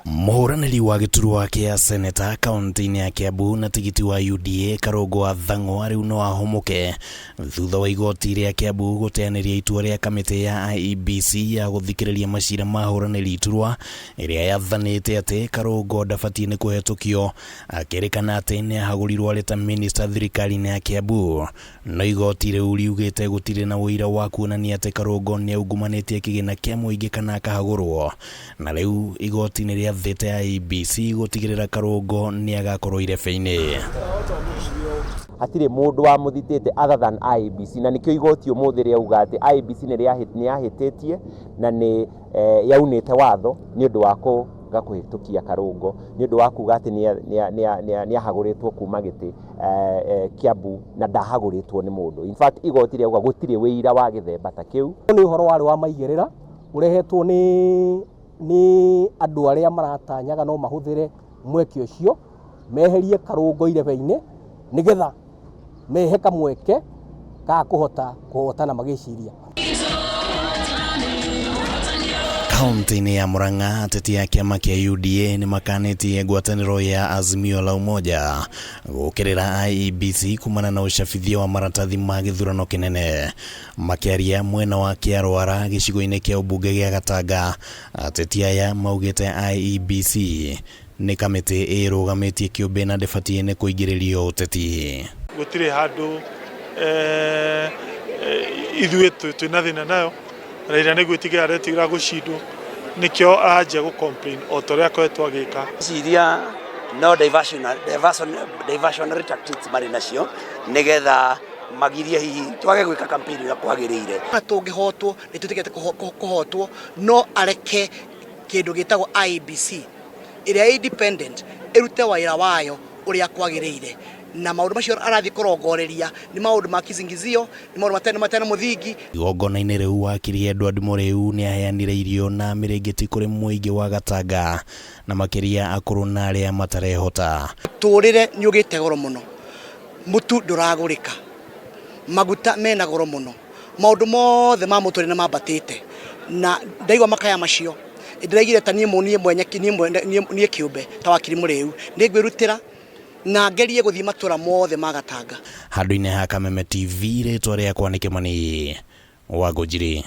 Mũhũranĩri wa gĩturwa kĩa seneta kaunti-inĩ ya Kiambu na tigiti wa UDA Karũngũ wa Thang'wa rĩu no ahũmũke thutha wa igoti rĩa Kiambu gũteanĩria itua rĩa kamĩtĩ ya IEBC ya gũthikĩrĩria macira ma ahũranĩri iturwa ĩrĩa yathanĩte atĩ Karũngũ ndabatiĩ nĩ kũhetũkio, akĩrĩkana atĩ nĩ ahagũrirwo arĩ ta minista thirikari-inĩ ya Kiambu. No igoti rĩu riugĩte gũtirĩ na ũira wa kuonania atĩ Karũngũ nĩ aungumanitie kĩgĩna kĩa mũingĩ kana akahagũrwo, na rĩu igoti nĩ rĩathĩte IEBC gũtigĩrĩra Karũngũ nĩ agakorwo irebe-inĩ. Hatirĩ mũndũ wa mũthitĩte other than IEBC, na nĩkĩo igoti ũmũthĩ rĩauga atĩ IEBC nĩ yahĩtĩtie na nĩ yaunĩte watho nĩ ũndũ wa kũhĩtũkia Karũngũ, nĩ ũndũ wa kuga atĩ nĩ ahagũrĩtwo kuma gĩtĩ Kiambu na ndahagũrĩtwo nĩ mũndũ. In fact igoti rĩauga gũtirĩ wĩira wa gĩthemba ta kĩu. Nĩ ũhoro warĩ wa maigĩrĩra ũrehetwo nĩ andũ arĩa maratanyaga no mahũthĩre mweke ũcio meherie Karũngũ irebe-inĩ nĩgetha mehe kamweke ka kũhotana magĩciria. Kaunti-inĩ ya Murang'a, ateti a kĩama kĩa UDA nĩ makanĩtie ngwatanĩro ya Azimio la Umoja gũkĩrĩra IEBC kumana na ũcabithia wa maratathi ma gĩthurano kĩnene. Makĩaria mwena wa Kĩarũara gĩcigo-inĩ kĩa ũmbunge gĩa Gatanga, ateti aya maugĩte IEBC nĩ kamĩtĩ ĩrũgamĩtie kĩũmbe na ndĩbatiĩ nĩ kũingĩrĩrio ũteti. Gũtirĩ handũ ithuĩ twĩna thĩna nayo, Raila nĩ gwĩtigĩra aretigira gũcindwo, nĩkĩo aranjia gũcomplain o ta ũrĩa akoretwo agĩka. Ciria no diversionary tactics marĩ nacio nĩgetha magirie hihi twage gwĩka campaign ya kwagĩrĩire. Tũngĩhotwo nĩ tũtigete kũhotwo, no areke kĩndũ gĩtagwo IEBC ĩrĩa independent ĩrute wĩra wayo ũrĩa kwagĩrĩire, na maũndũ macio arathiĩ kũrongoreria nĩ maũndũ ma kizingizio, nĩ maũndũ matena mũthingi. Igongona-inĩ rĩu wakiri Edward Mũrĩu nĩ aheanire irio na mĩrĩngĩti kũrĩ mũingĩ wa Gatanga na makĩria akũrũ na arĩa matarehota. Tũrĩre nĩ ũgĩte goro mũno, mũtu ndũragũrĩka, maguta mena goro mũno, maũndũ mothe ma mũtũrĩre nĩ mambatĩte, na ndaigua makaya macio ndĩraigire ta niĩ kĩũmbe ta wakiri Mũrĩu nĩ ngwĩrutĩra na ngerie gũthiĩ matũra mothe ma Gatanga. Handũ-inĩ ha Kameme TV, rĩtwa rĩakwa nĩ Kĩmani Wangũnjiri.